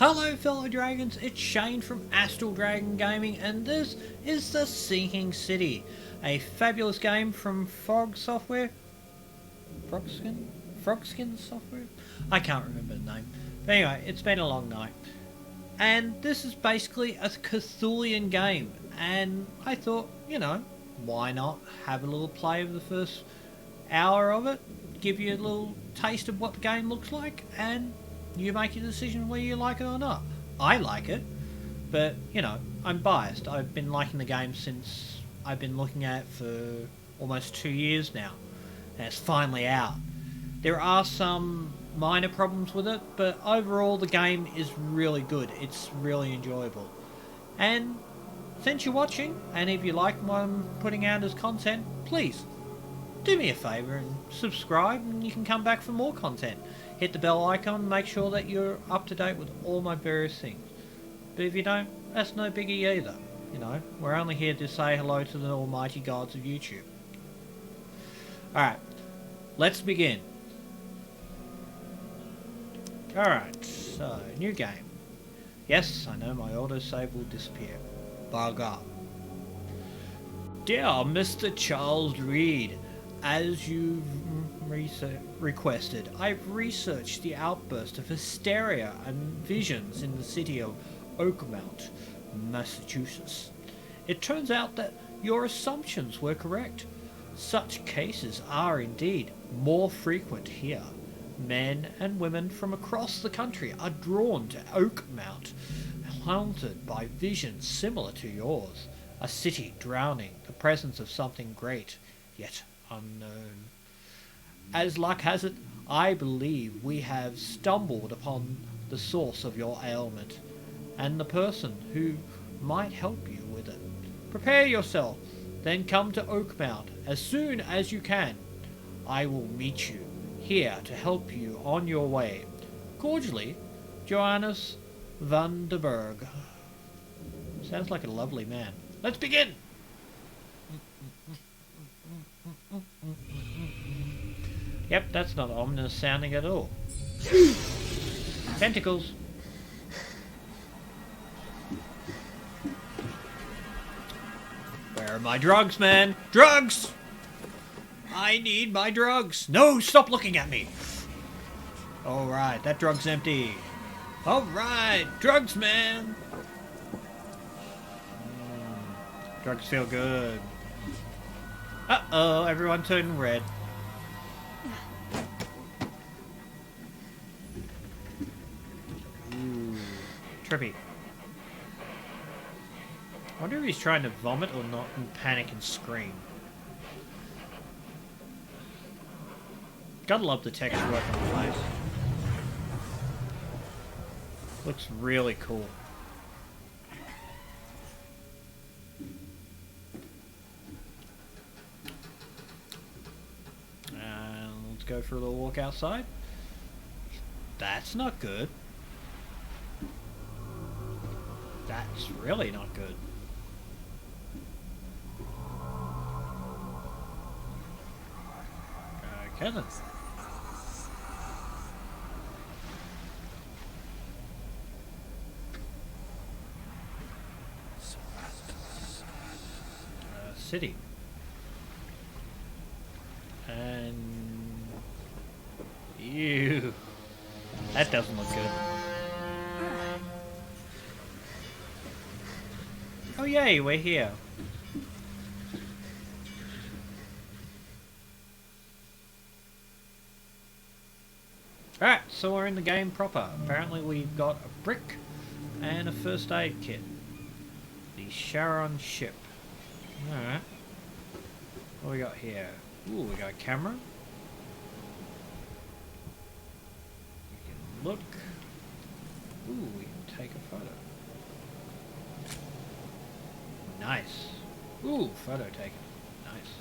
Hello fellow dragons, it's Shane from Astral Dragon Gaming and this is The Sinking City, a fabulous game from Frog Software? Frogskin Software? I can't remember the name. But anyway, it's been a long night. And this is basically a Cthulhian game, and I thought, why not have a little play of the first hour of it, give you a little taste of what the game looks like, and you make your decision whether you like it or not. I like it, but, I'm biased. I've been liking the game since I've been looking at it for almost 2 years now, and it's finally out. There are some minor problems with it, but overall the game is really good. It's really enjoyable. And since you're watching, and if you like what I'm putting out as content, please do me a favour and subscribe, and you can come back for more content. Hit the bell icon and make sure that you're up to date with all my various things. But if you don't, that's no biggie either. We're only here to say hello to the almighty gods of YouTube. Alright, let's begin. Alright, so, new game. Yes, I know my autosave will disappear. Bugger. Dear Mr. Charles Reed, as you've requested, I've researched the outburst of hysteria and visions in the city of Oakmount, Massachusetts. It turns out that your assumptions were correct. Such cases are indeed more frequent here. Men and women from across the country are drawn to Oakmount, haunted by visions similar to yours. A city drowning the presence of something great, yet unknown. As luck has it, I believe we have stumbled upon the source of your ailment, and the person who might help you with it. Prepare yourself, then come to Oakmount as soon as you can. I will meet you here to help you on your way. Cordially, Johannes van der Berg. Sounds like a lovely man. Let's begin! Yep, that's not ominous sounding at all. Tentacles. Where are my drugs, man? Drugs! I need my drugs. No, stop looking at me. Alright, that drug's empty. Alright, drugs, man. Drugs feel good. Uh-oh, everyone turned red. Ooh, trippy. I wonder if he's trying to vomit or not and panic and scream. Gotta love the texture work on the place. Looks really cool. Let's go for a little walk outside. That's not good. That's really not good. Okay then. City. And ew, that doesn't look good. Oh yay, we're here. Alright, so we're in the game proper. Apparently we've got a brick and a first aid kit. The Sharon ship. Alright. What we got here? Ooh, we got a camera. We can look. Ooh, we can take a photo. Nice. Ooh, photo taken. Nice.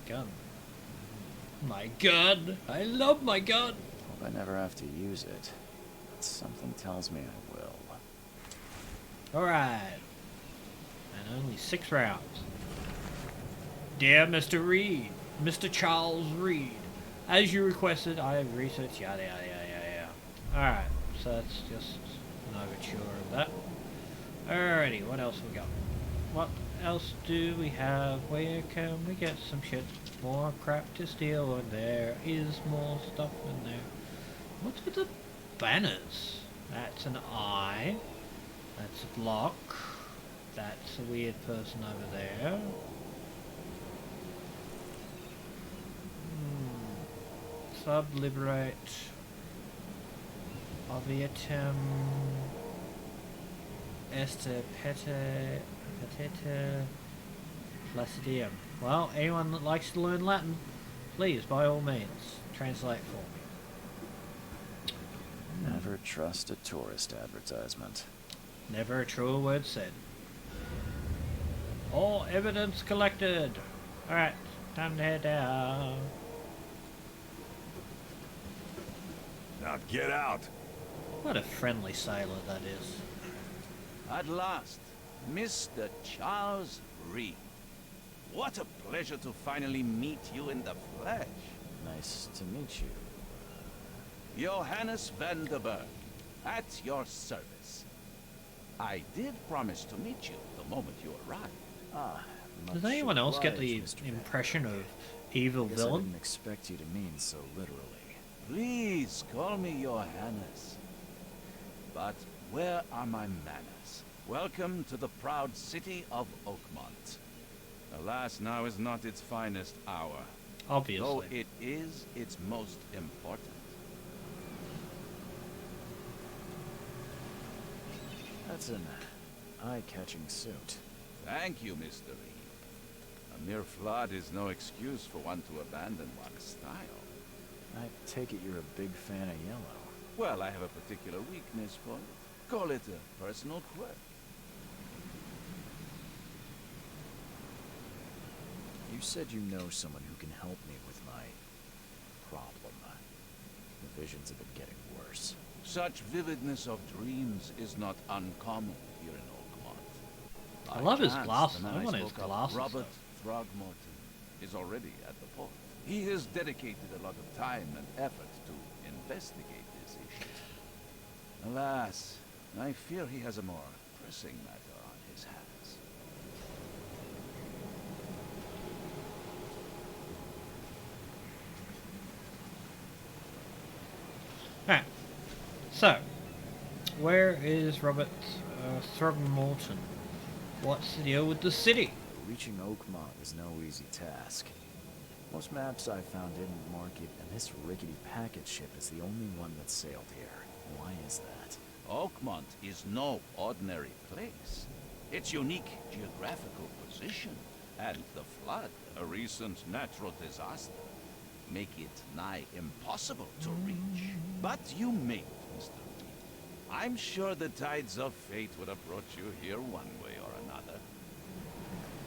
Gun. My gun! I love my gun! Hope I never have to use it. But something tells me I will. Alright. And only 6 rounds. Dear Mr. Reed, Mr. Charles Reed, as you requested, I have researched yada yada yada yada. Alright, so that's just an overture of that. Alrighty, what else we got? What else do we have? Where can we get some shit? More crap to steal, and there is more stuff in there. What's with the banners? That's an eye. That's a block. That's a weird person over there. Sub-liberate. Obviatum. Este petita placidium. Well, anyone that likes to learn Latin, please, by all means, translate for me. Never trust a tourist advertisement. Never a truer word said. All evidence collected. Alright, time to head out. Now get out. What a friendly sailor that is. At last, Mr. Charles Reed. What a pleasure to finally meet you in the flesh. Nice to meet you. Johannes van der Berg, at your service. I did promise to meet you the moment you arrived. Ah, Does much anyone else get the obliged, Mr. Van impression Berg. of evil Guess I villain? didn't expect you to mean so literally. Please call me Johannes. But where are my manners? Welcome to the proud city of Oakmont. Alas, now is not its finest hour. Obviously. Though it is its most important. That's an eye-catching suit. Thank you, Mr. Reed. A mere flood is no excuse for one to abandon one's style. I take it you're a big fan of yellow. Well, I have a particular weakness for it. Call it a personal quirk. You said you know someone who can help me with my problem. The visions have been getting worse. Such vividness of dreams is not uncommon here in Oakmont. I love his By chance, glasses. the I man want his spoke of, glasses, Robert Throgmorton is already at the port. He has dedicated a lot of time and effort to investigate this issue. Alas, I fear he has a more pressing matter on his hands. Alright. So, where is Robert Throgmorton? What's the deal with the city? Reaching Oakmont is no easy task. Most maps I found didn't mark it, and this rickety packet ship is the only one that sailed here. Why is that? Oakmont is no ordinary place. Its unique geographical position and the flood, a recent natural disaster, make it nigh impossible to reach. But you made it, Mr. Reed. I'm sure the tides of fate would have brought you here one way or another.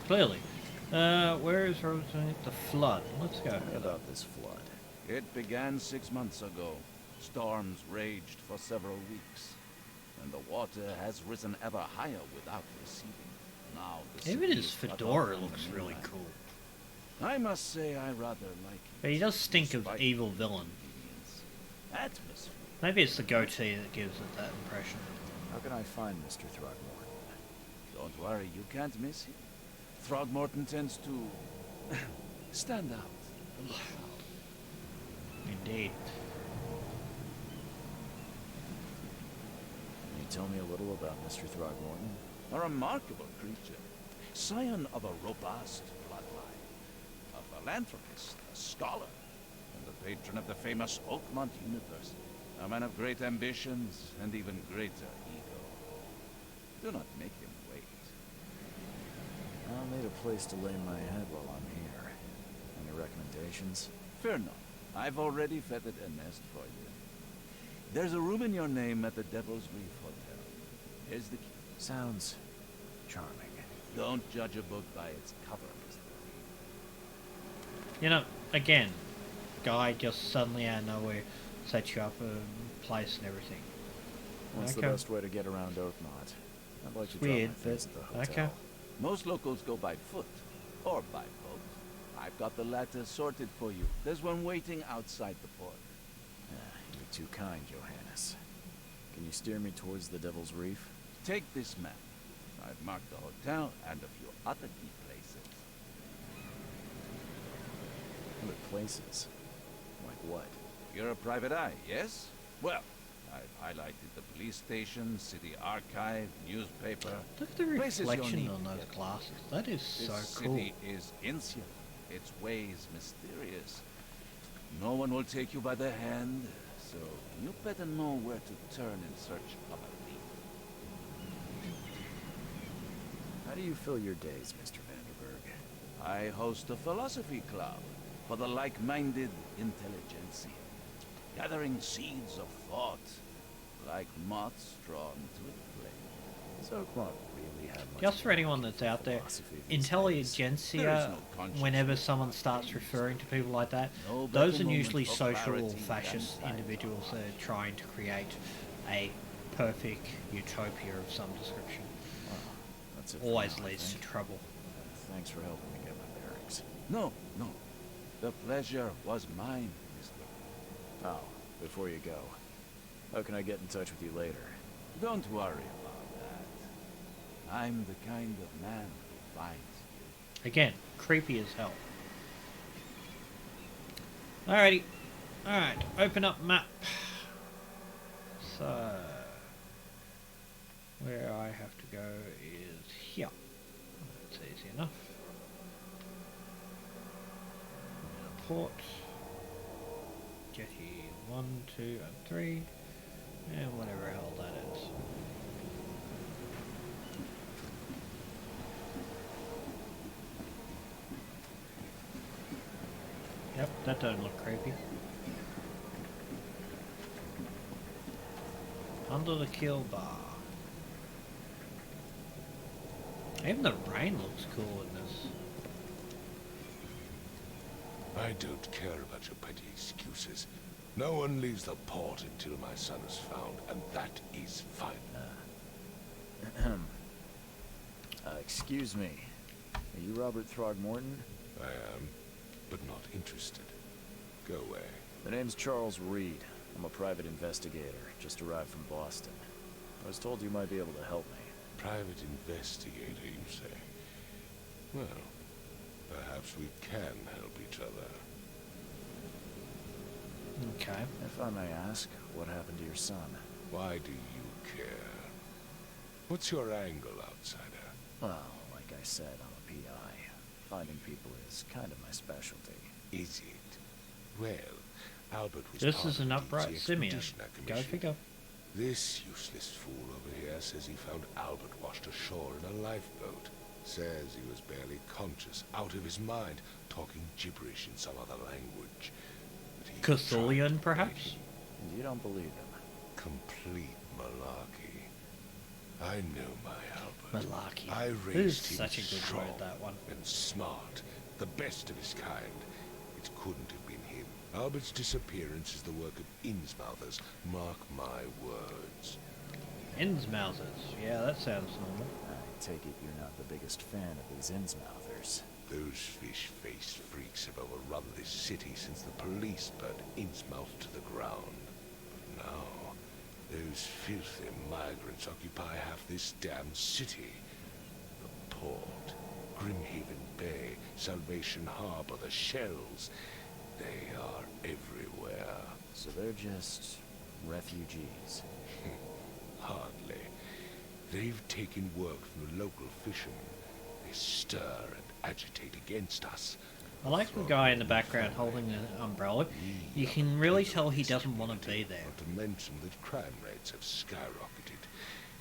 Clearly. Where is Robert? The flood. Let's go. Tell me about this flood. It began 6 months ago. Storms raged for several weeks, and the water has risen ever higher without receding. Now the Even city his is cut off fedora from looks the really mainland. cool. I must say I rather like it. But he does stink of Despite evil villain. inconvenience. Atmosphere. Maybe it's the goatee that gives it that impression. How can I find Mr. Throgmorton? Don't worry, you can't miss him. Throgmorton tends to stand out from the crowd. Indeed. Can you tell me a little about Mr. Throgmorton? A remarkable creature, scion of a robust bloodline, a philanthropist, a scholar, and the patron of the famous Oakmont University. A man of great ambitions and even greater ego. Do not make him wait. I'll need a place to lay my head while I'm here. Any recommendations? Fear not. I've already feathered a nest for you. There's a room in your name at the Devil's Reef Hotel. Here's the key. Sounds charming. Don't judge a book by its cover, Mr. Reed. You know, again, guy just suddenly out of nowhere sets you up a place and everything. What's the Okay. best way to get around Oakmont? I'd like to Weird, drop my things but at the hotel. okay. Most locals go by foot, or by boat. I've got the latter sorted for you. There's one waiting outside the port. You're too kind, Johannes. Can you steer me towards the Devil's Reef? Take this map. I've marked the hotel and a few other key places. Other places? Like what? You're a private eye, yes? Well, I've highlighted the police station, city archive, newspaper. Look at the Places you'll reflection need on to those get. glasses. That is This so cool. city is insular. Its ways mysterious. No one will take you by the hand, so you better know where to turn in search of a thief. How do you fill your days, Mr. Vanderberg? I host a philosophy club for the like-minded intelligentsia, gathering seeds of thought, like moths drawn to a flame. So it won't really have much Just for of a anyone that's out there, philosophy these days. There intelligentsia, is no conscience. whenever someone starts referring to people like that, No those better are moment usually for social or clarity fascist than individuals that are trying to create a perfect utopia of some description. Well, that's it for Always now, I leads to think. trouble. Thanks for helping me get my bearings. No. The pleasure was mine, Mr. Oh, before you go, how can I get in touch with you later? Don't worry about that. I'm the kind of man who finds you. Again, creepy as hell. Alrighty. Alright, open up map. So, where I have to go is here. That's easy enough. Port. Jetty 1, 2, and 3. And whatever hell that is. Yep, that doesn't look creepy. Under the kill bar. Even the rain looks cool in this. I don't care about your petty excuses. No one leaves the port until my son is found, and that is fine. Excuse me. Are you Robert Throgmorton? I am, but not interested. Go away. The name's Charles Reed. I'm a private investigator, just arrived from Boston. I was told you might be able to help me. Private investigator, you say? Well, perhaps we can help each other. Okay. If I may ask, what happened to your son? Why do you care? What's your angle, outsider? Well, like I said, I'm a PI. Finding people is kind of my specialty. Is it? Well, Albert was This part is of an the upright DT simian. Expeditionary Go Commission. figure. This useless fool over here says he found Albert washed ashore in a lifeboat. Says he was barely conscious, out of his mind, talking gibberish in some other language. But he tried to Cthulhian, perhaps? believe him. And you don't believe him? Complete malarkey. I know my Albert. Malarkey. I This raised is him such a good strong word, that one. and smart, the best of his kind. It couldn't have been him. Albert's disappearance is the work of Innsmouthers. Mark my words. Innsmouthers. Yeah, that sounds normal. I take it you're not the biggest fan of these Innsmouthers. Those fish-faced freaks have overrun this city since the police burned Innsmouth to the ground. But now, those filthy migrants occupy half this damn city. The port, Grimhaven Bay, Salvation Harbor, the shells. They are everywhere. So they're just refugees. Hardly. They've taken work from the local fishermen. They stir and agitate against us. I like the guy in the background holding an umbrella. You can really tell he doesn't want to be there. Not to mention that crime rates have skyrocketed.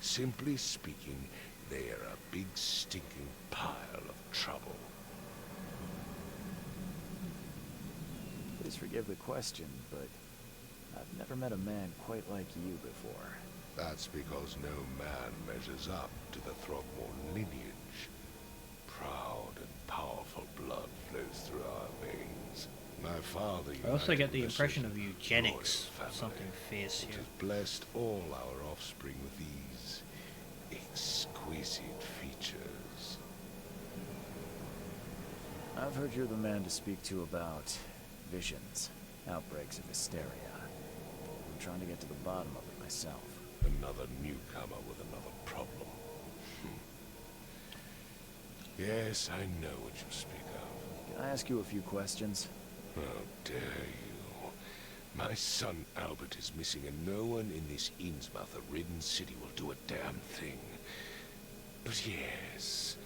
Simply speaking, they are a big stinking pile of trouble. Please forgive the question, but I've never met a man quite like you before. That's because no man measures up to the Throgmorton lineage. Proud and powerful blood flows through our veins. My father I also united get the with a impression of certain eugenics. royal family, Something fierce which here. has blessed all our offspring with these exquisite features. I've heard you're the man to speak to about visions, outbreaks of hysteria. I'm trying to get to the bottom of it myself. Another newcomer with another problem. Yes, I know what you speak of. Can I ask you a few questions? How dare you? My son Albert is missing, and no one in this Innsmouth-ridden city will do a damn thing. But yes,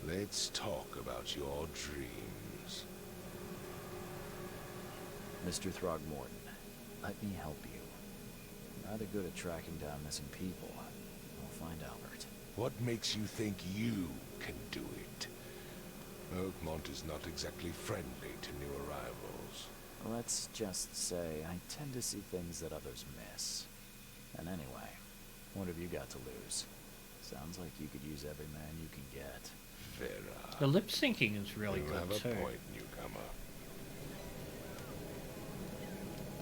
let's talk about your dreams. Mr. Throgmorton, let me help you. I'm rather good at tracking down missing people. I'll find Albert. What makes you think you can do it? Oakmont is not exactly friendly to new arrivals. Let's just say I tend to see things that others miss. And anyway, what have you got to lose? Sounds like you could use every man you can get. Vera. The lip syncing is really You good have a too. point, newcomer.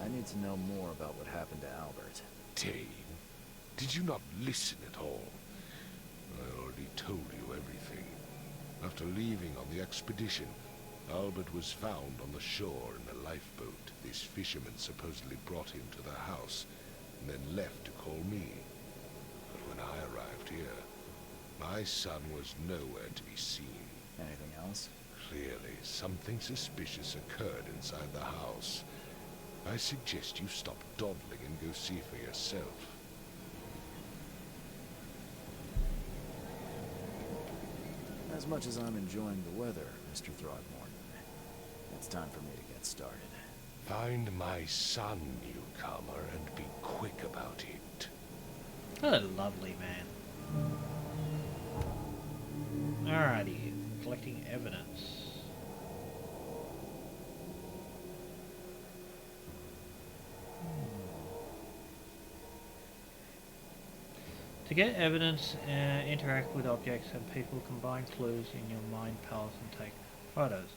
I need to know more about what happened to Albert. Dane, did you not listen at all? I already told you everything. After leaving on the expedition, Albert was found on the shore in a lifeboat. This fisherman supposedly brought him to the house, and then left to call me. But when I arrived here, my son was nowhere to be seen. Anything else? Clearly, something suspicious occurred inside the house. I suggest you stop dawdling and go see for yourself. As much as I'm enjoying the weather, Mr. Throgmorton, it's time for me to get started. Find my son, newcomer, and be quick about it. What a lovely man. Alrighty, collecting evidence. To get evidence, interact with objects and people, combine clues in your mind palace and take photos.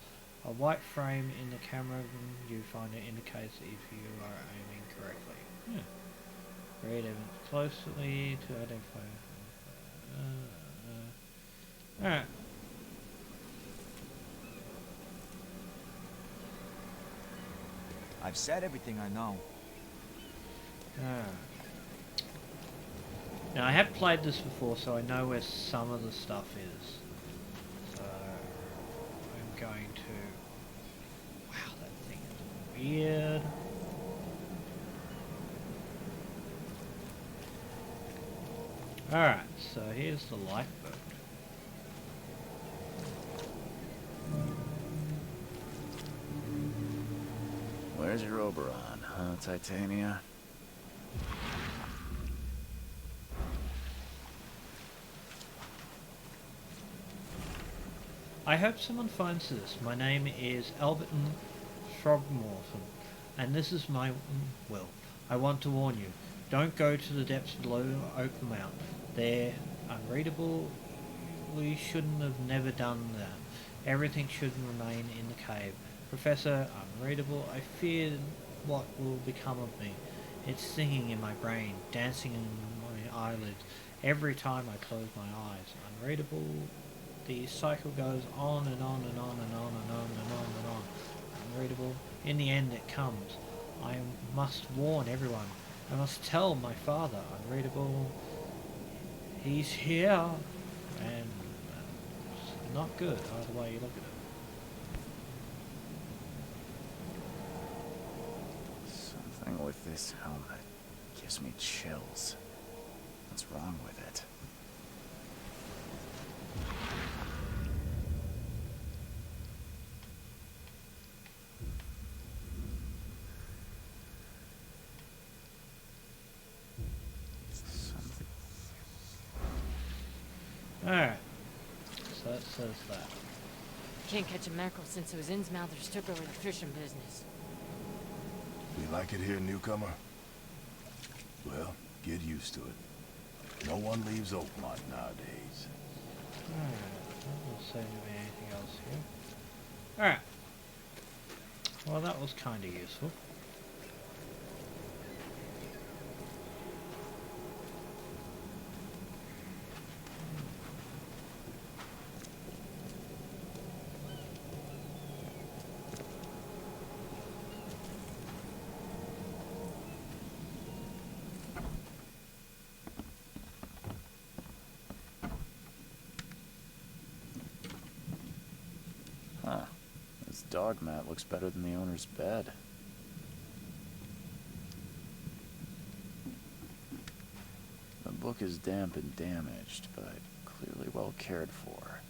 A white frame in the camera viewfinder indicates if you are aiming correctly. Read evidence closely to identify. Alright. I've said everything I know. Now I have played this before, so I know where some of the stuff is. So I'm going to. Wow, that thing is weird. Alright, so here's the lifeboat. Where's your Oberon, huh, Titania? I hope someone finds this. My name is Alberton Throgmorton, and this is my will. I want to warn you. Don't go to the depths below Oakmount. They're unreadable. We shouldn't have never done that. Everything should remain in the cave. Professor, unreadable. I fear what will become of me. It's singing in my brain, dancing in my eyelids. Every time I close my eyes. Unreadable. The cycle goes on and on and on and on and on and on and on. Unreadable. In the end it comes. I must warn everyone. I must tell my father. Unreadable. He's here. And it's not good either way you look at it. Something with this helmet gives me chills. What's wrong with it? Alright. So that says that. Can't catch a mackerel since those Innsmouthers took over the fishing business. You like it here, newcomer? Well, get used to it. No one leaves Oakmont nowadays. Alright. Doesn't seem to be anything else here. Alright. Well, that was kind of useful. This dog mat looks better than the owner's bed. The book is damp and damaged, but clearly well cared for.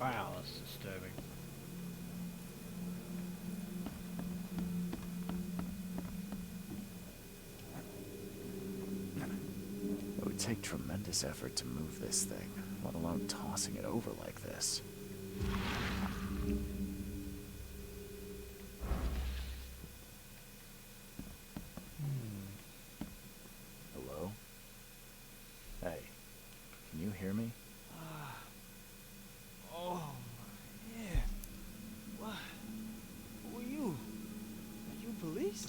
Wow, that's disturbing. It would take tremendous effort to move this thing, let alone tossing it over like this. Hello? Hey, can you hear me? Oh, yeah. What? Who are you? Are you police?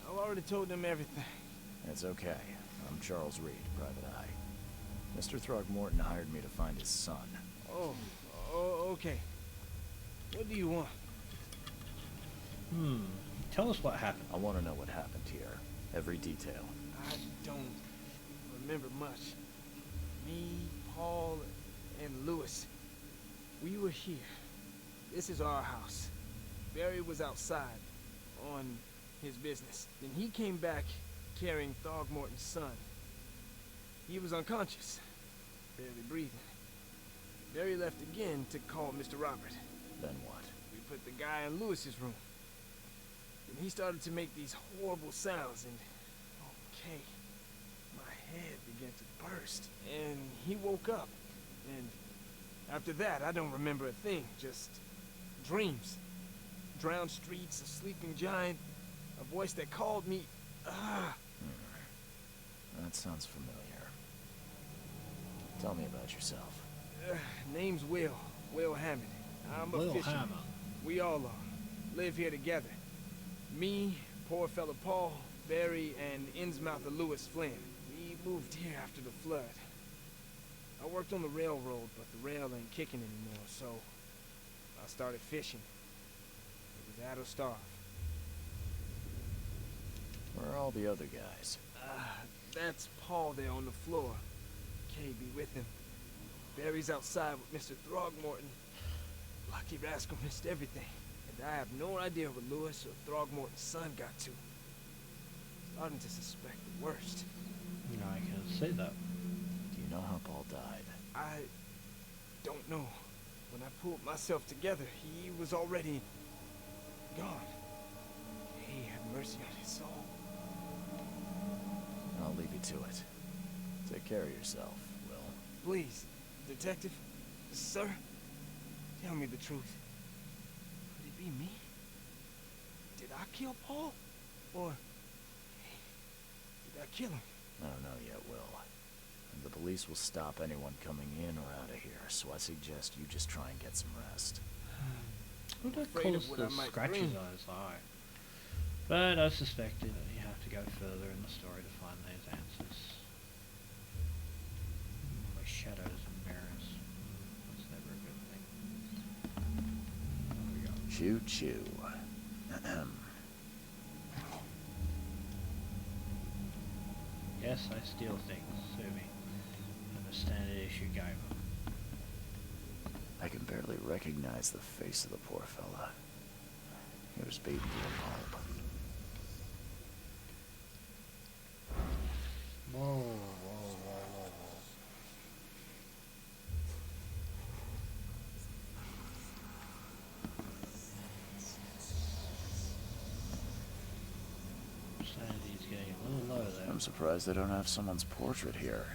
I've already told them everything. It's okay. I'm Charles Reed, Private Eye. Mr. Throgmorton hired me to find his son. Oh, okay. What do you want? Tell us what happened. I want to know what happened here. Every detail. I don't remember much. Me, Paul, and Lewis. We were here. This is our house. Barry was outside on his business. Then he came back carrying Throgmorton's son. He was unconscious, barely breathing. Barry left again to call Mr. Robert. Then what? We put the guy in Lewis's room. Then he started to make these horrible sounds and... okay. My head began to burst. And he woke up. And after that, I don't remember a thing. Just dreams. Drowned streets, a sleeping giant, a voice that called me... That sounds familiar. Tell me about yourself. Name's Will. Will Hammond. I'm a Will fisherman. Hammer. We all are. Live here together. Me, poor fella Paul, Barry, and Innsmouther Lewis Flynn. We moved here after the flood. I worked on the railroad, but the rail ain't kicking anymore, so I started fishing. It was add or starve. Where are all the other guys? That's Paul there on the floor. Kay be with him. Barry's outside with Mr. Throgmorton. Lucky rascal missed everything. And I have no idea where Lewis or Throgmorton's son got to. Starting to suspect the worst. No, I can see that. Do you know how Paul died? I don't know. When I pulled myself together, he was already gone. Kay have mercy on his soul. I'll leave you to it. Take care of yourself, Will. Please, detective, sir, tell me the truth. Could it be me? Did I kill Paul? Or did I kill him? I don't know yet, Will. And the police will stop anyone coming in or out of here, so I suggest you just try and get some rest. What would Afraid of cause what I the might scratches dream. on his eye? But I suspected that you have to go further in the story to find these answers. Like shadows and mirrors. That's never a good thing. There we go. Choo choo. Ahem. Yes, I steal things. Sue me. I'm a standard issue gamer. I can barely recognize the face of the poor fella. He was beaten to a pulp. Whoa, whoa, whoa, whoa, whoa. Sanity's getting a little low there. I'm surprised they don't have someone's portrait here.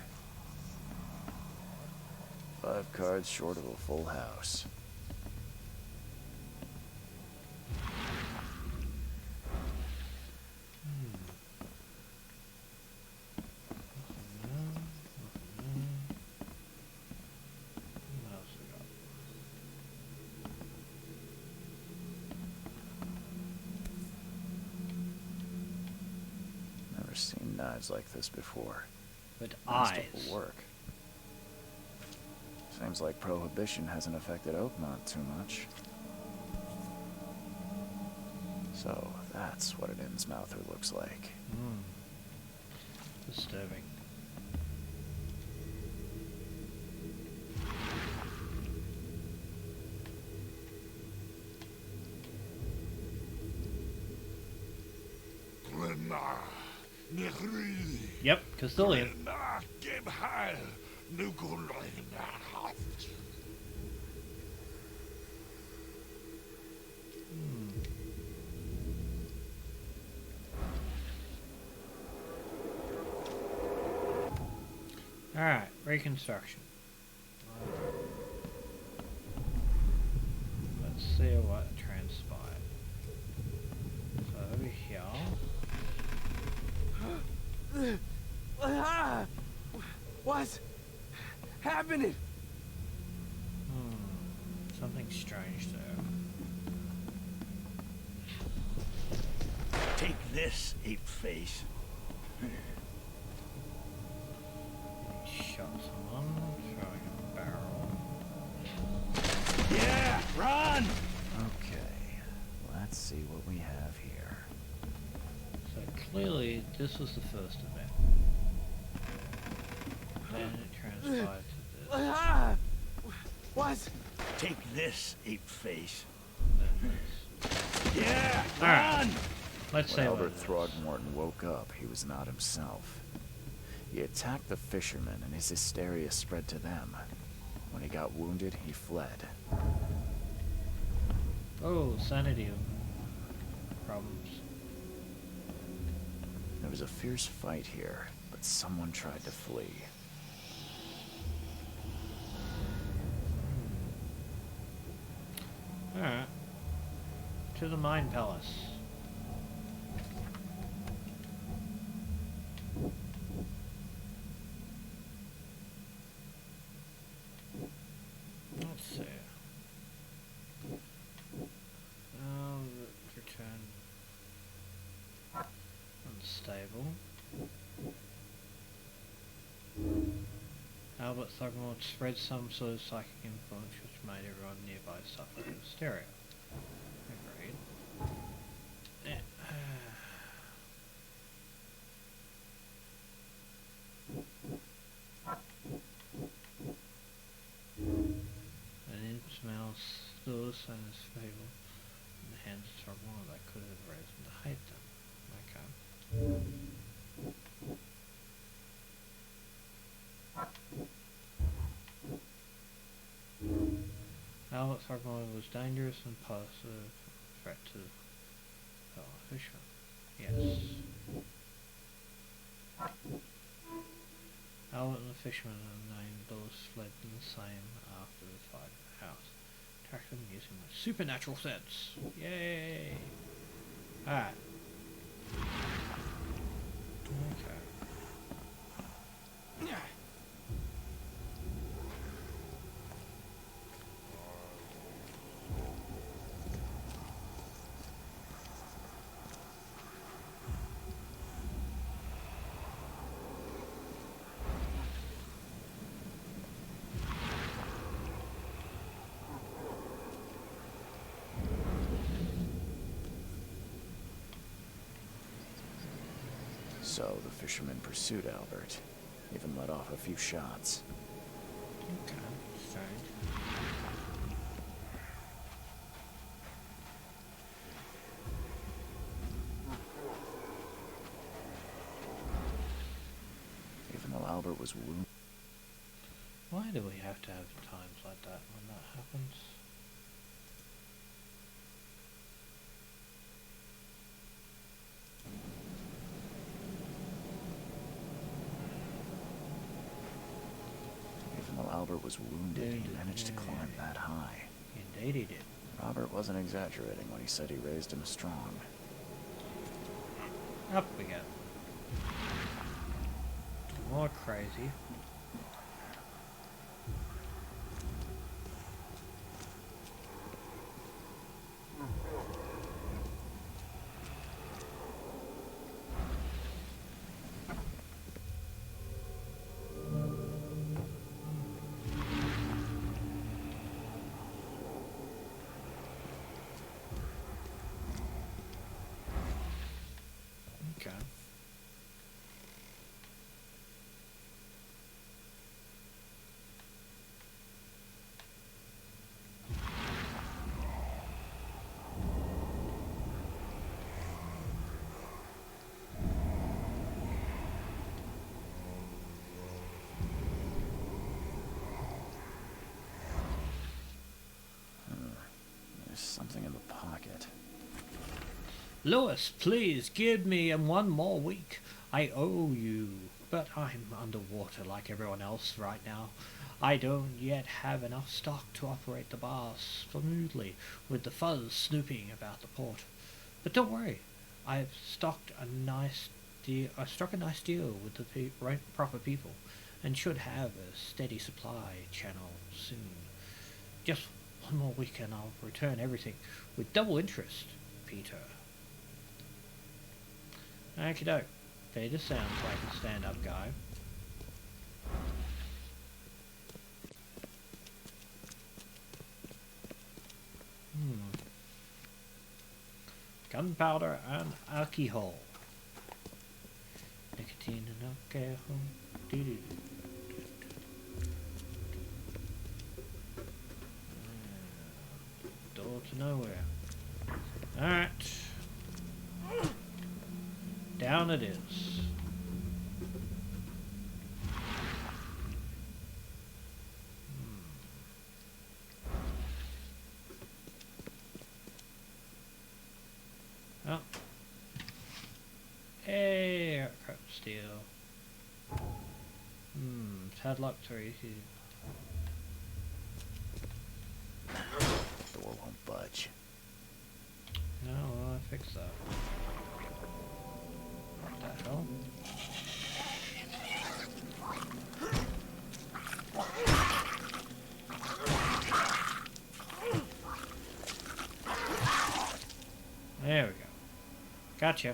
5 cards short of a full house. seen knives like this before. With Masterful eyes. work. Seems like Prohibition hasn't affected Oakmont too much. So, that's what an Innsmouther looks like. Disturbing. Yep, Castilian. Alright, reconstruction. Let's see what transpired. So over here. What's happening? Something strange there. Take this, ape-face. Shot someone, throwing a barrel. Yeah, run! Okay, let's see what we have here. So clearly, this was the first event. Then it transpired to this. What? Take this, ape-face. Then this. Yeah, Alright. run! Let's When say Albert what it is. Throgmorton woke up, he was not himself. He attacked the fishermen, and his hysteria spread to them. When he got wounded, he fled. Oh, sanity problems. There was a fierce fight here, but someone tried to flee. Alright. To the Mine Palace. Let's see. Return. Unstable. Albert Thugmore spread some sort of psychic influence which made everyone nearby suffer hysteria. Agreed. Yeah. An imp's mouth still and his fable in the hands of Thugmore that could have raised him to hate them. Okay. Albert Thugmore was dangerous and posed a threat to fellow fishermen. Yes. Albert and the fishermen named Lewis fled in the same after the fight at the house. Attacked them using my supernatural sense. Yay! Alright. Okay. So the fishermen pursued Albert, even let off a few shots. Okay. Strange. Even though Albert was wounded. Why do we have to have times like that when that happens? Even though Albert was wounded, he managed to climb that high. Indeed he did. Robert wasn't exaggerating when he said he raised him strong. Up we go. More crazy. Something in the pocket. Lewis, please give me 1 more week. I owe you. But I'm underwater like everyone else right now. I don't yet have enough stock to operate the bar smoothly with the fuzz snooping about the port. But don't worry, I've struck a nice deal with the proper people, and should have a steady supply channel soon. Just 1 more week and I'll return everything with double interest, Peter. Okie doke. Peter sounds like a stand-up guy. Gunpowder and alcohol. Nicotine and alcohol. Doo-doo. Door to nowhere. Alright. Down it is. Oh. Hey, aircraft steel. Padlock 3. Door won't budge. No, well, I fixed that. What the hell? There we go. Gotcha.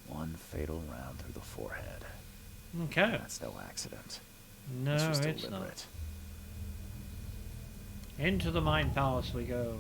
One fatal round through the forehead. Okay. That's no accident. No, This was it's deliberate. not. Into the mine palace we go.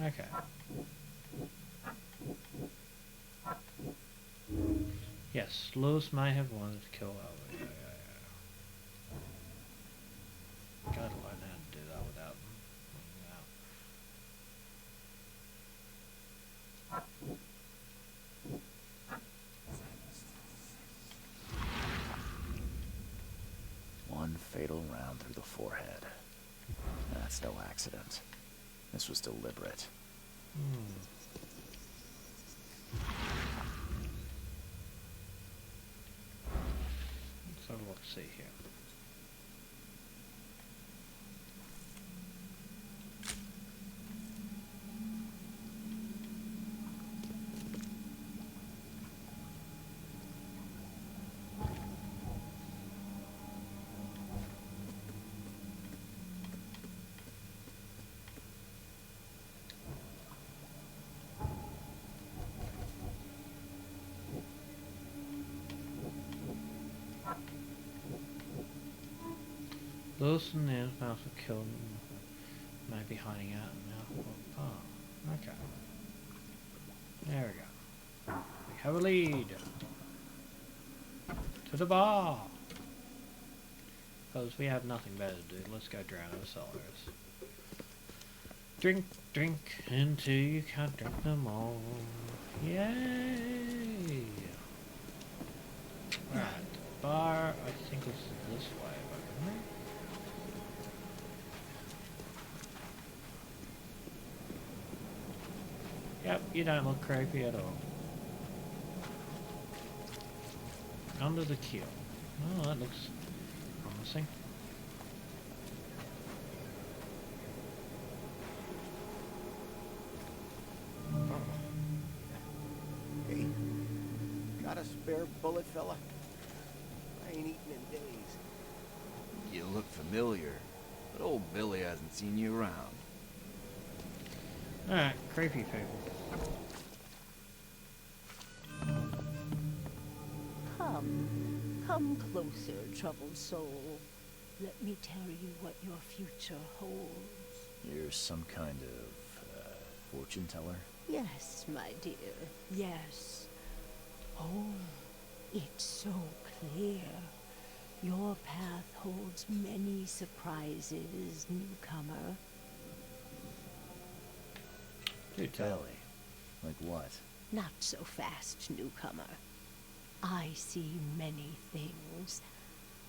Okay. Yes, Lewis might have wanted to kill Elwood. Yeah. Gotta learn how to do that without looking out. One fatal round through the forehead. That's no accident. This was deliberate. Let's have a look, see here. Lewis and the mouse were killed and might be hiding out now. Oh, okay. There we go. We have a lead. To the bar. Because we have nothing better to do. Let's go drown ourselves. Drink, drink, until you can't drink no more. Yay! Right, the bar, I think it's this way, if I remember. Yep, you don't look creepy at all. Under the keel. Oh, that looks promising. Hey, got a spare bullet, fella? I ain't eaten in days. You look familiar, but old Billy hasn't seen you around. Alright, creepy people. Come closer, troubled soul. Let me tell you what your future holds. You're some kind of, fortune teller? Yes, my dear, yes. Oh, it's so clear. Your path holds many surprises, newcomer. Do tell. Billy. Like what? Not so fast, newcomer. I see many things.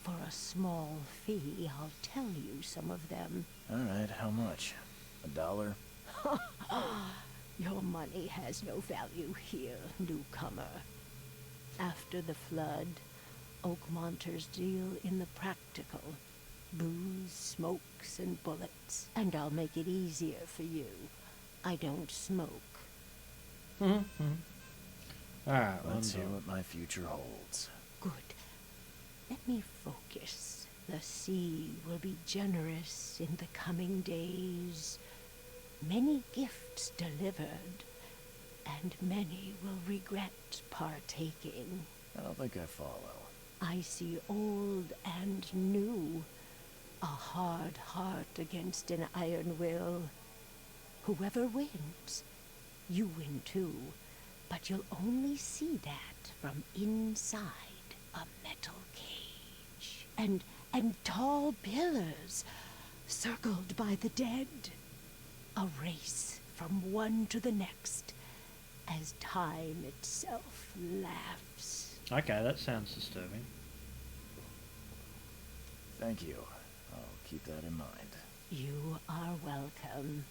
For a small fee, I'll tell you some of them. Alright, how much? $1? Your money has no value here, newcomer. After the flood, Oakmonters deal in the practical. Booze, smokes, and bullets. And I'll make it easier for you. I don't smoke. Alright, Let's hear what my future holds. Good. Let me focus. The sea will be generous in the coming days. Many gifts delivered, and many will regret partaking. I don't think I follow. I see old and new. A hard heart against an iron will. Whoever wins, you win too. But you'll only see that from inside a metal cage. And tall pillars, circled by the dead. A race from one to the next, as time itself laughs. Okay, that sounds disturbing. Thank you. I'll keep that in mind. You are welcome.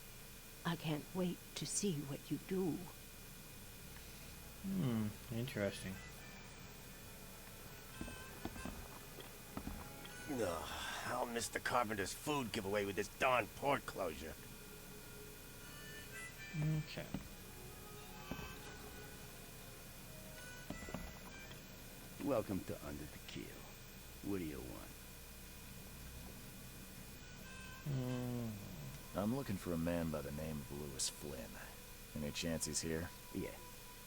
I can't wait to see what you do. Interesting. Ugh, I'll miss the carpenter's food giveaway with this darn port closure. Okay. Welcome to Under the Keel. What do you want? I'm looking for a man by the name of Lewis Flynn. Any chance he's here? Yeah.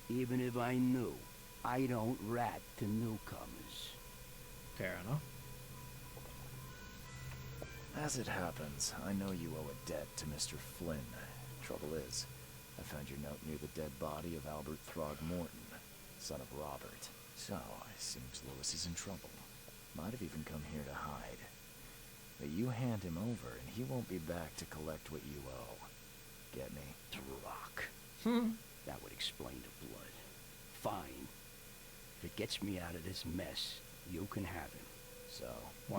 Even if I knew, I don't rat to newcomers. Fair enough. As it happens, I know you owe a debt to Mr. Flynn. Trouble is, I found your note near the dead body of Albert Throgmorton, son of Robert. So, it seems Lewis is in trouble. Might have even come here to hide. But you hand him over, and he won't be back to collect what you owe. Get me? Rock. That would explain the blood. Fine. If it gets me out of this mess, you can have him. So,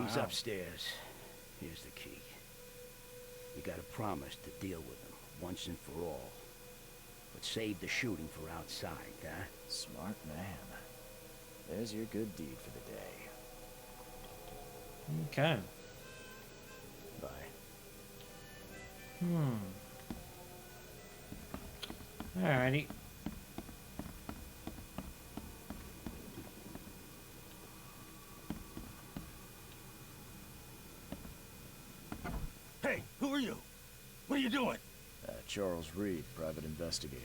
He's upstairs. Here's the key. You gotta promise to deal with him, once and for all. But save the shooting for outside, huh? smart man. There's your good deed for the day. Okay. Bye. Alrighty. Hey, who are you? What are you doing? Charles Reed, private investigator.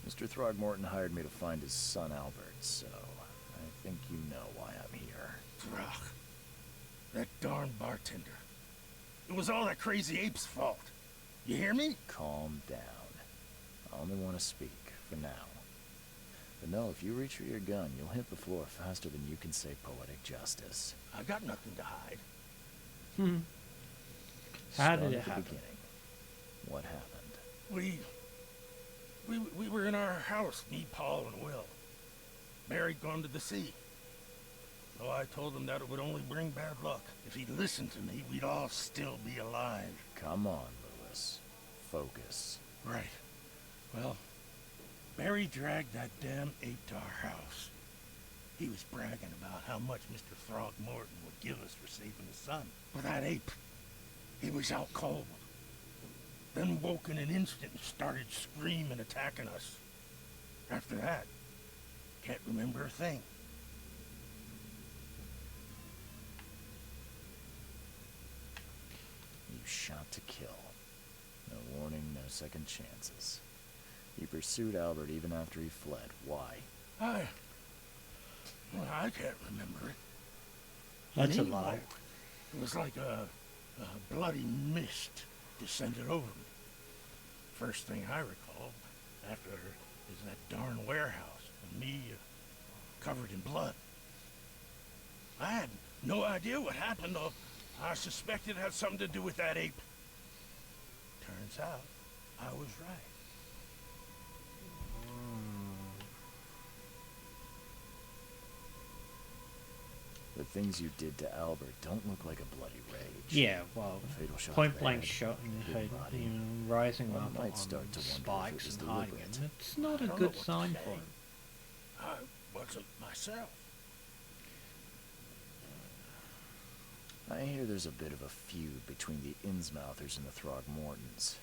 Mr. Throgmorton hired me to find his son Albert, so I think you know why I'm here. Rock. That darn bartender. It was all that crazy ape's fault. You hear me? Calm down. I only want to speak, for now. But no, if you reach for your gun, you'll hit the floor faster than you can say poetic justice. I got nothing to hide. How Start did it at the happen? beginning. What happened? We were in our house, me, Paul, and Will. Barry'd gone to the sea. So I told him that it would only bring bad luck. If he'd listened to me, we'd all still be alive. Come on, Lewis. Focus. Right. Well, Barry dragged that damn ape to our house. He was bragging about how much Mr. Throgmorton would give us for saving his son. But that ape, he was out cold. Then woke in an instant and started screaming, attacking us. After that, can't remember a thing. shot to kill. No warning, no second chances. You pursued Albert even after he fled. Why? I can't remember it. That's a He lie. woke. It was like a bloody mist descended over me. First thing I recall after is that darn warehouse and me covered in blood. I had no idea what happened, though. I suspected it had something to do with that ape. Turns out, I was right. The things you did to Albert don't look like a bloody rage. Yeah, well, A fatal shot to point the blank head, shot in the hidden head, body. you know, rising One up might on start to wonder if it spikes was and hiding deliberate. it. It's not a I don't know good what to sign say. for him. I wasn't myself. I hear there's a bit of a feud between the Innsmouthers and the Throgmortons.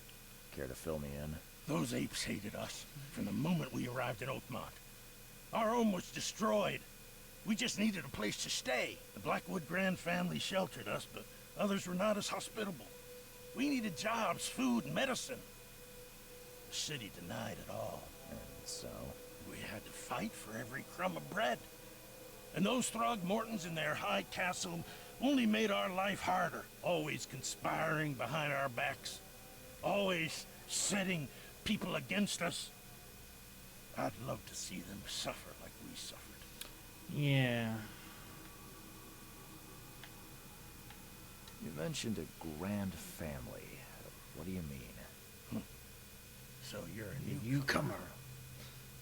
Care to fill me in? Those apes hated us from the moment we arrived in Oakmont. Our home was destroyed. We just needed a place to stay. The Blackwood Grand family sheltered us, but others were not as hospitable. We needed jobs, food, and medicine. The city denied it all. And so? We had to fight for every crumb of bread. And those Throgmortons in their high castle only made our life harder, always conspiring behind our backs, always setting people against us. I'd love to see them suffer like we suffered. Yeah. You mentioned a grand family. What do you mean? So you're a Newcomer.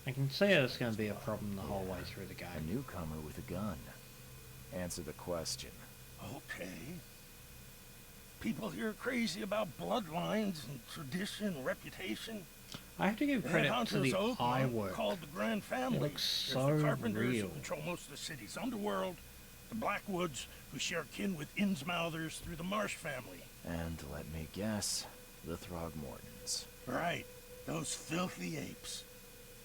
I can see there's going to be a problem the whole way through the A game. newcomer with a gun. Answer the question. Okay. People here are crazy about bloodlines and tradition and reputation. I have to give The credit to headhunters the of eye Oakmont work. called the Grand Family. It looks There's so the Carpenters real. who control most of the city's underworld, the Blackwoods who share kin with Innsmouthers through the Marsh family. And let me guess, the Throgmortons. Right, those filthy apes.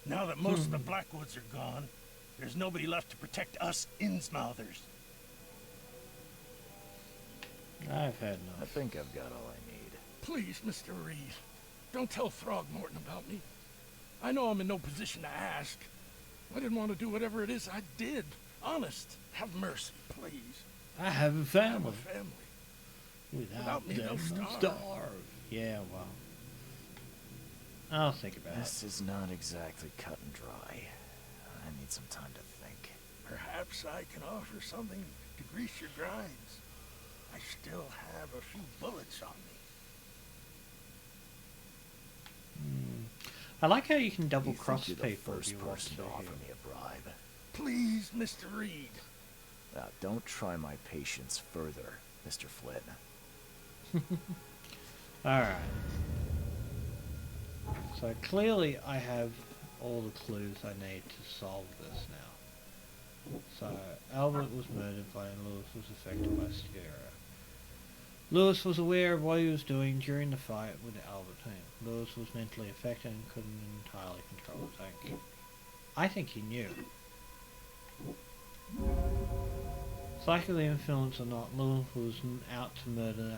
Now that most of the Blackwoods are gone, there's nobody left to protect us Innsmouthers. I've had I enough. think I've got all I need. Please, Mr. Reed, don't tell Throgmorton about me. I know I'm in no position to ask. I didn't want to do whatever it is I did. Honest, have mercy, please. I have a I have family. a family. Without me, them, they'll they'll starve. starve. Yeah, well. I'll think about This it. is not exactly cut and dry. I need some time to think. Perhaps I can offer something to grease your grinds. I still have a few bullets on me. I like how you can double You think cross you're the people if first you want person to. to offer here. me a bribe. Please, Mr. Reed. Now, don't try my patience further, Mr. Flynn. Alright. So clearly I have all the clues I need to solve this now. So, Albert was murdered by and Lewis was affected by Sierra. Lewis was aware of what he was doing during the fight with Albert team. Lewis was mentally affected and couldn't entirely control his anger. I think he knew. Psychically influenced or not, Lewis was out to murder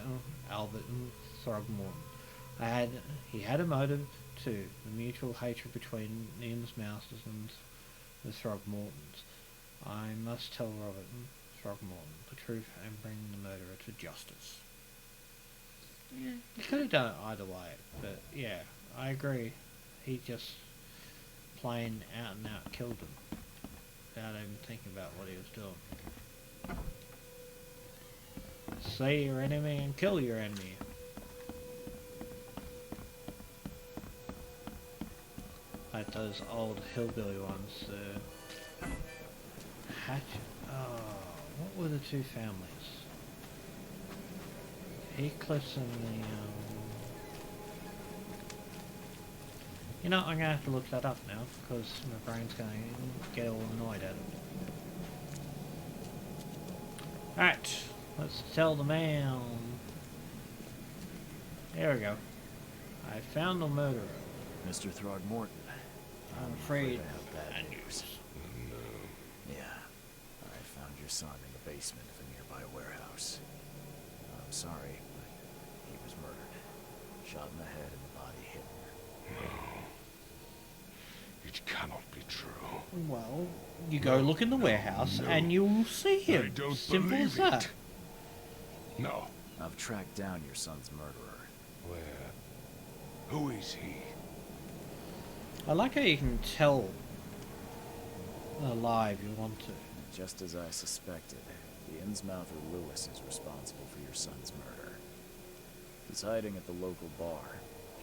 Albert and Throgmorton. He had a motive too, the mutual hatred between the Innsmouthers and the Throgmortons. I must tell Robert and Throgmorton the truth and bring the murderer to justice. Yeah, he could have done it either way, but yeah, I agree. He just plain out and out killed him without even thinking about what he was doing. See your enemy and kill your enemy. Like those old hillbilly ones. Hatch. Oh, what were the two families? Heathcliff's and the. You know, I'm gonna have to look that up now because my brain's gonna get all annoyed at it. Alright, let's tell the man. There we go. I found the murderer. Mr. Throgmorton. I'm afraid I have bad news. Yeah. I found your son in the basement of a nearby warehouse. I'm sorry, but he was shot in the head and the body hidden. It cannot be true. Well, you go look in the warehouse and you will see him. I don't Simple as believe that. it. No. I've tracked down your son's murderer. Where? Who is he? I like how you can tell alive you want to. Just as I suspected, the Innsmouther Lewis is responsible for your son's murder. He's hiding at the local bar.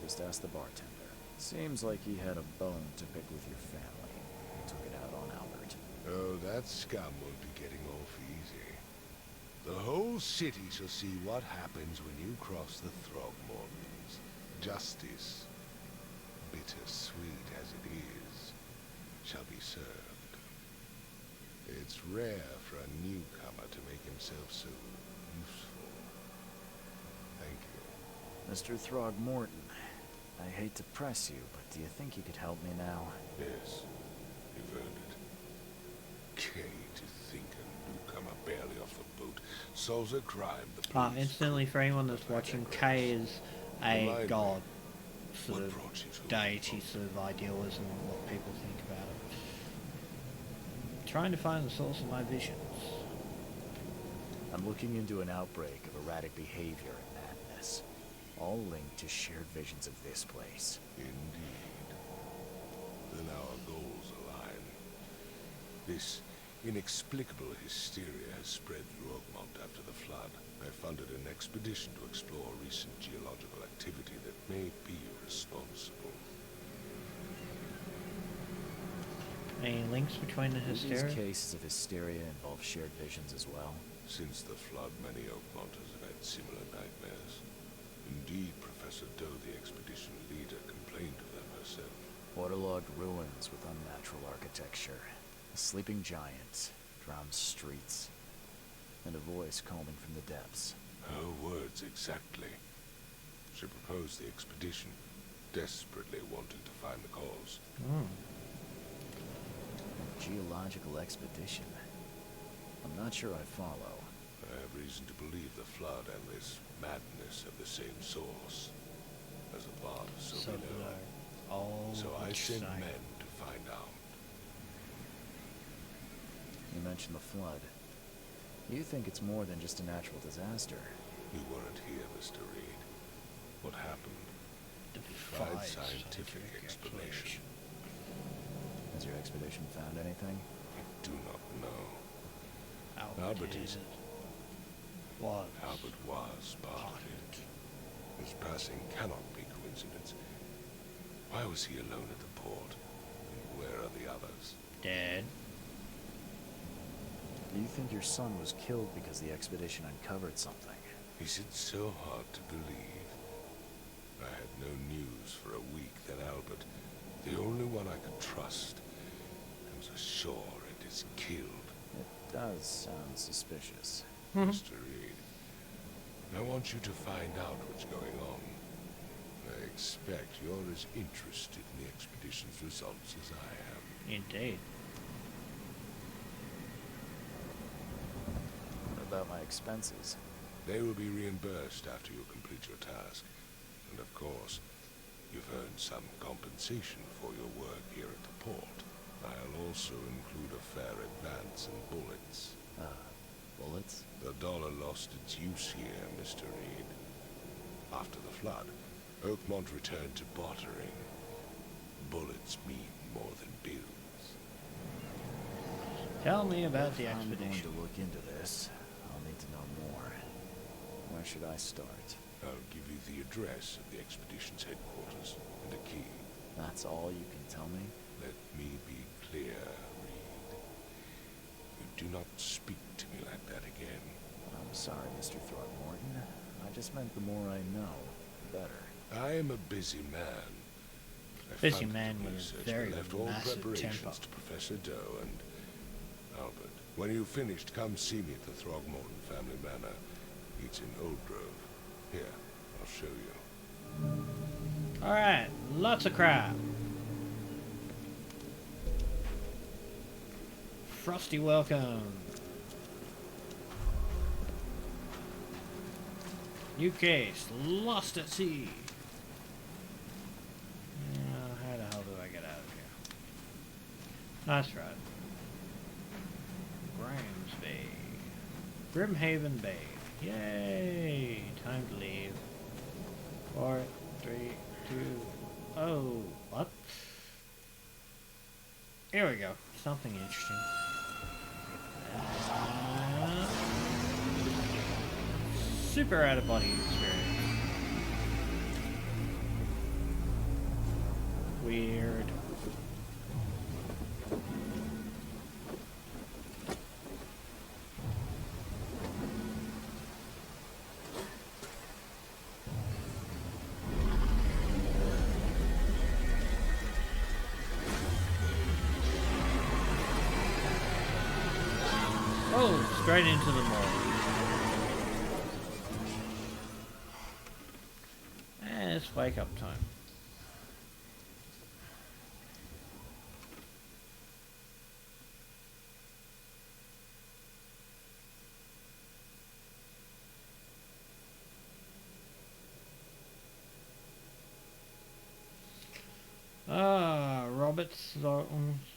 Just ask the bartender. Seems like he had a bone to pick with your family. He took it out on Albert. Oh, that scum won't be getting off easy. The whole city shall see what happens when you cross the Throgmortons. Justice, bittersweet as it is, shall be served. It's rare for a newcomer to make himself so useful. Thank you. Mr. Throgmorton, I hate to press you, but do you think you could help me now? Yes, you've earned it. Kay, to think a newcomer barely off the boat solves a crime the police Instantly, for anyone that's watching, Kay is a god, sort What of brought you to deity, sort of idealism, what people think about it. Trying to find the source of my visions. I'm looking into an outbreak of erratic behavior and madness, all linked to shared visions of this place. Indeed. Then our goals align. This inexplicable hysteria has spread through Oakmont after the flood. I funded an expedition to explore recent geological activity that may be responsible. Any links between the Do hysteria? these cases of hysteria involve shared visions as well? Since the flood, many Oakmonters have had similar nightmares. Indeed, Professor Doe, the expedition leader, complained of them herself. Waterlogged ruins with unnatural architecture, a sleeping giant, drowned streets, and a voice calling from the depths. Her words exactly. She proposed the expedition, desperately wanting to find the cause. A geological expedition. I'm not sure I follow. I have reason to believe the flood and this madness have the same source. As above, so below. Oh, So I what you sent say. men to find out. You mentioned the flood. You think it's more than just a natural disaster. You weren't here, Mr. Reed. What happened? Defied Defies scientific explanation. Has your expedition found anything? I do not know. Albert is- was. Albert was part of it. His passing cannot be coincidence. Why was he alone at the port? And where are the others? Dead. Do you think your son was killed because the expedition uncovered something? Is it so hard to believe? I had no news for a week, then Albert, the only one I could trust, comes ashore and is killed. It does sound suspicious. Mr. Reed, I want you to find out what's going on. I expect you're as interested in the expedition's results as I am. Indeed. What about my expenses? They will be reimbursed after you complete your task. And of course, you've earned some compensation for your work here at the port. I'll also include a fair advance in bullets. Bullets? The dollar lost its use here, Mr. Reed. After the flood, Oakmont returned to bartering. Bullets mean more than bills. Tell me about the If I'm going expedition. to look into this, I'll need to know more. Where should I start? I'll give you the address of the expedition's headquarters and a key. That's all you can tell me? Let me be clear, Reed. You do not speak to me like that again. I'm sorry, Mr. Throgmorton. I just meant the more I know, the better. I am a busy man. I Busy funded man the with a research very and left all massive preparations temper. to Professor Doe and Albert. When you've finished, come see me at the Throgmorton family manor. It's in Old Grove. Here, I'll show you. Alright, lots of crap. Frosty welcome. New case, lost at sea. That's right. Grimsby. Grimhaven Bay. Yay! Time to leave. 4, 3, 2... Oh, what? Here we go. Something interesting. Super out-of-body experience. Weird. Oh, straight into the mall. And it's wake up time. Robert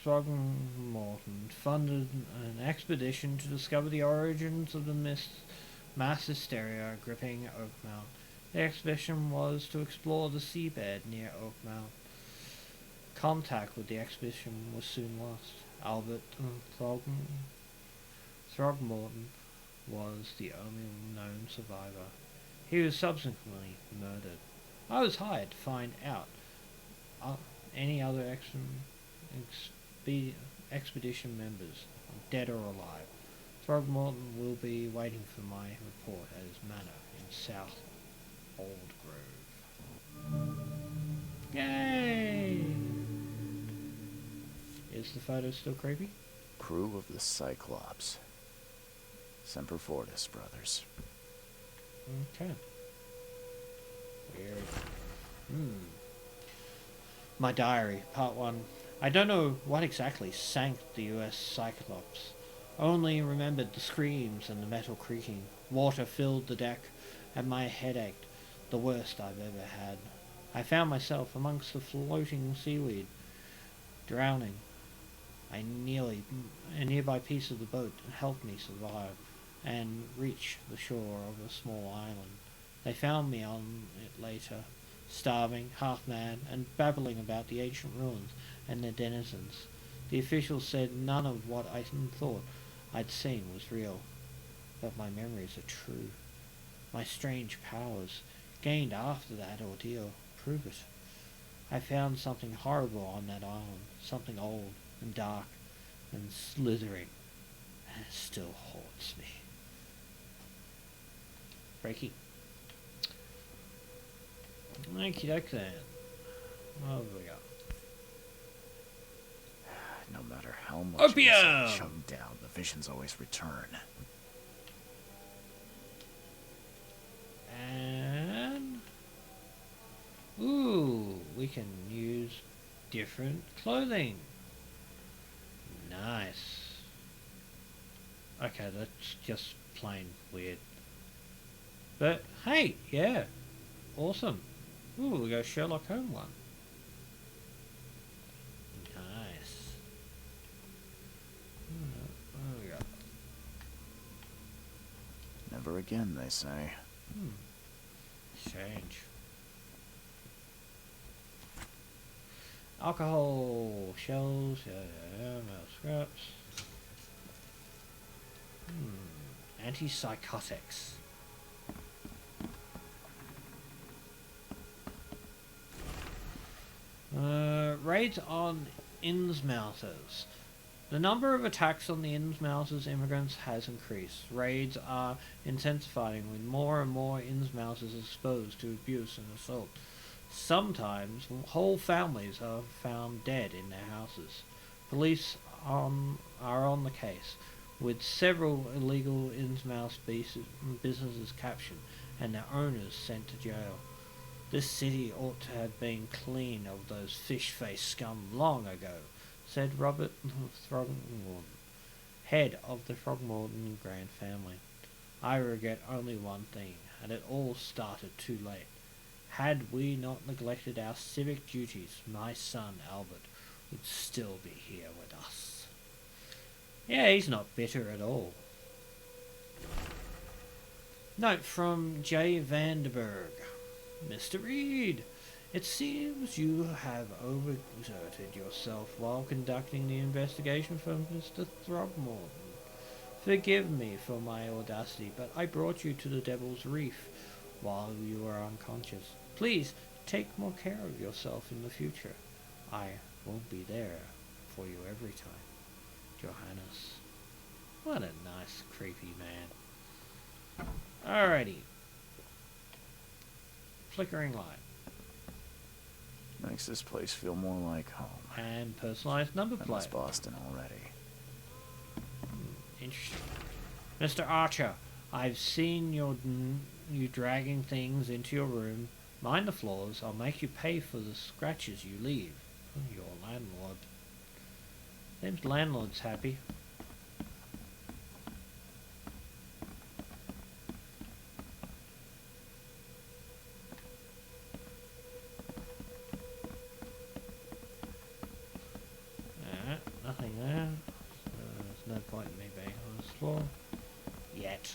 Throgmorton funded an expedition to discover the origins of the mass hysteria gripping Oakmount. The expedition was to explore the seabed near Oakmount. Contact with the expedition was soon lost. Albert Throgmorton was the only known survivor. He was subsequently murdered. I was hired to find out any other expedition members, dead or alive. Throgmorton will be waiting for my report at his manor in South Old Grove. Yay! Is the photo still creepy? Crew of the Cyclops. Semper Fortis, brothers. Okay. Weird. My diary, part 1. I don't know what exactly sank the US Cyclops. Only remembered the screams and the metal creaking. Water filled the deck, and my head ached, the worst I've ever had. I found myself amongst the floating seaweed, drowning. A nearby piece of the boat helped me survive, and reach the shore of a small island. They found me on it later, starving, half-mad, and babbling about the ancient ruins and their denizens. The officials said none of what I thought I'd seen was real, but my memories are true. My strange powers, gained after that ordeal, prove it. I found something horrible on that island, something old and dark and slithering, and it still haunts me. Breaking. Okie doke then. What have we got? No matter how much Opium! I chug down, the visions always return. And... ooh, we can use different clothing. Nice. Okay, that's just plain weird. But, hey, yeah. Awesome. Ooh, we got a Sherlock Holmes one. Nice. What do we got? Never again, they say. Strange. Alcohol, shells, metal scraps. Antipsychotics. Raids on Innsmouters. The number of attacks on the Innsmouters immigrants has increased. Raids are intensifying with more and more Innsmouters exposed to abuse and assault. Sometimes whole families are found dead in their houses. Police are on the case, with several illegal Innsmouth businesses captured and their owners sent to jail. This city ought to have been clean of those fish-faced scum long ago, said Robert Throgmorton, head of the Throgmorton Grand family. I regret only one thing, and it all started too late. Had we not neglected our civic duties, my son Albert he'd still be here with us. Yeah, he's not bitter at all. Note from J. Vanderberg. Mr. Reed, it seems you have overexerted yourself while conducting the investigation for Mr. Throgmorton. Forgive me for my audacity, but I brought you to the Devil's Reef while you were unconscious. Please take more care of yourself in the future. I will be there for you every time. Johannes. What a nice, creepy man. Alrighty. Flickering light. Makes this place feel more like home. And personalized number And plate. it's Boston already. Interesting. Mr. Archer, I've seen you dragging things into your room. Mind the floors. I'll make you pay for the scratches you leave. Oh, your landlord. Seems landlord's happy. Nothing there. There's no point in me being on this floor. Yet.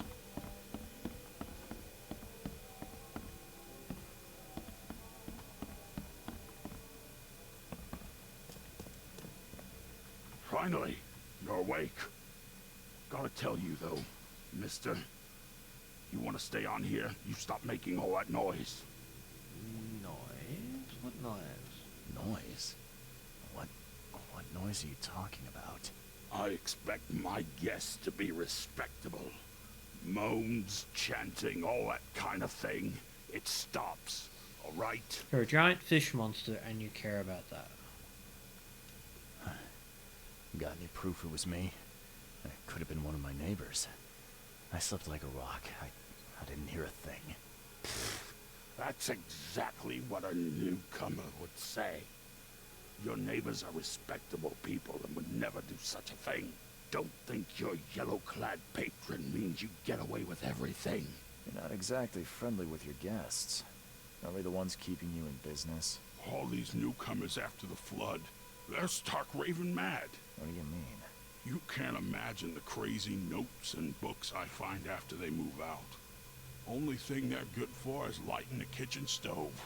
Finally, you're awake. Gotta tell you though, mister, you want to stay on here, you stop making all that noise. Noise? What noise? Noise? What noise are you talking about? I expect my guests to be respectable. Moans, chanting, all that kind of thing. It stops, all right? You're a giant fish monster and you care about that. Got any proof it was me? It could have been one of my neighbors. I slept like a rock. I didn't hear a thing. That's exactly what a newcomer would say. Your neighbors are respectable people and would never do such a thing. Don't think your yellow-clad patron means you get away with everything. You're not exactly friendly with your guests. Are we the ones keeping you in business? All these newcomers after the flood, they're stark raving mad. What do you mean? You can't imagine the crazy notes and books I find after they move out. Only thing they're good for is lighting the kitchen stove.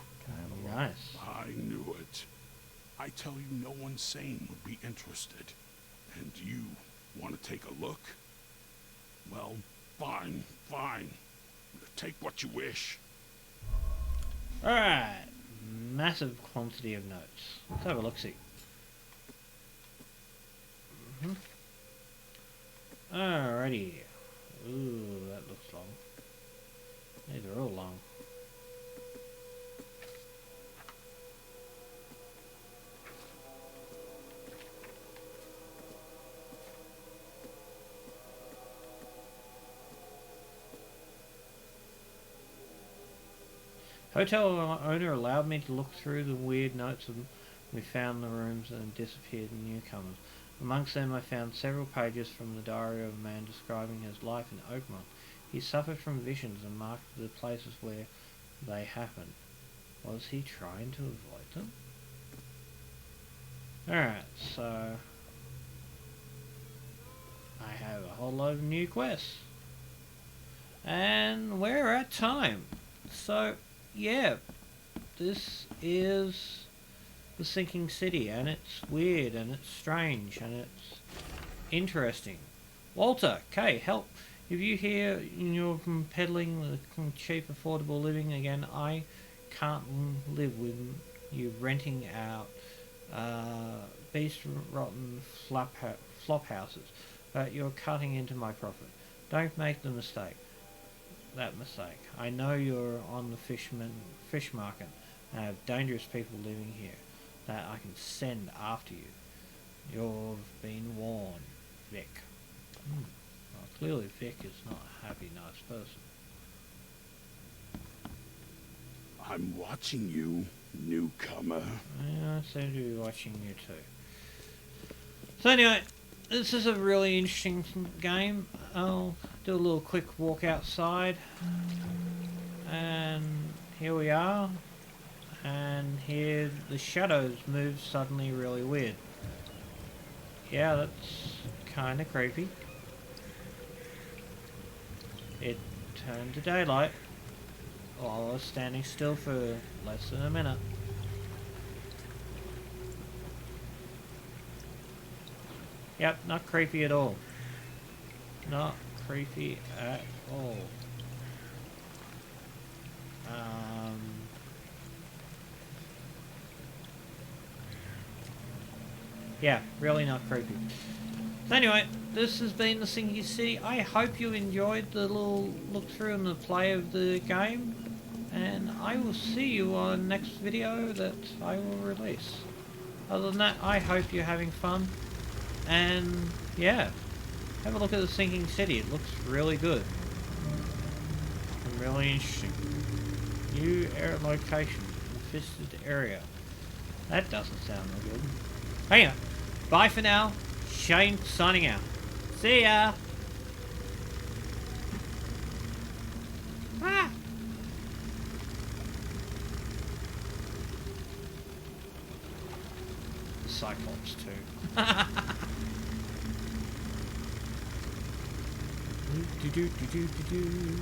Nice. I knew it. I tell you, no one sane would be interested. And you want to take a look? Well, fine. Take what you wish. Alright. Massive quantity of notes. Let's have a look-see. Alrighty. Ooh, that looks long. These are all long. Hotel owner allowed me to look through the weird notes and we found the rooms and disappeared newcomers. Amongst them I found several pages from the diary of a man describing his life in Oakmont. He suffered from visions and marked the places where they happened. Was he trying to avoid them? Alright, so I have a whole load of new quests. And we're at time. So yeah, this is the sinking city, and it's weird, and it's strange, and it's interesting. Walter, Kay, help. If you hear you're peddling the cheap, affordable living again, I can't live with you renting out beast-rotten flop houses, but you're cutting into my profit. Don't make the mistake. I know you're on the fish market and have dangerous people living here that I can send after you. You've been warned, Vic. Well, clearly Vic is not a happy, nice person. I'm watching you, newcomer. Yeah, I seem to be watching you too. So anyway, this is a really interesting game. I'll do a little quick walk outside. And here we are. And here the shadows move suddenly really weird. Yeah, that's kind of creepy. It turned to daylight while I was standing still for less than a minute. Yep, not creepy at all. Not creepy at all. Yeah, really not creepy. So anyway, this has been The Sinking City. I hope you enjoyed the little look through and the play of the game. And I will see you on next video that I will release. Other than that, I hope you're having fun. And yeah, have a look at The Sinking City. It looks really good. And really interesting. New air location. Infested area. That doesn't sound real good. Anyway, bye for now. Shane signing out. See ya! Ah! The Cyclops too. Do do do do do do.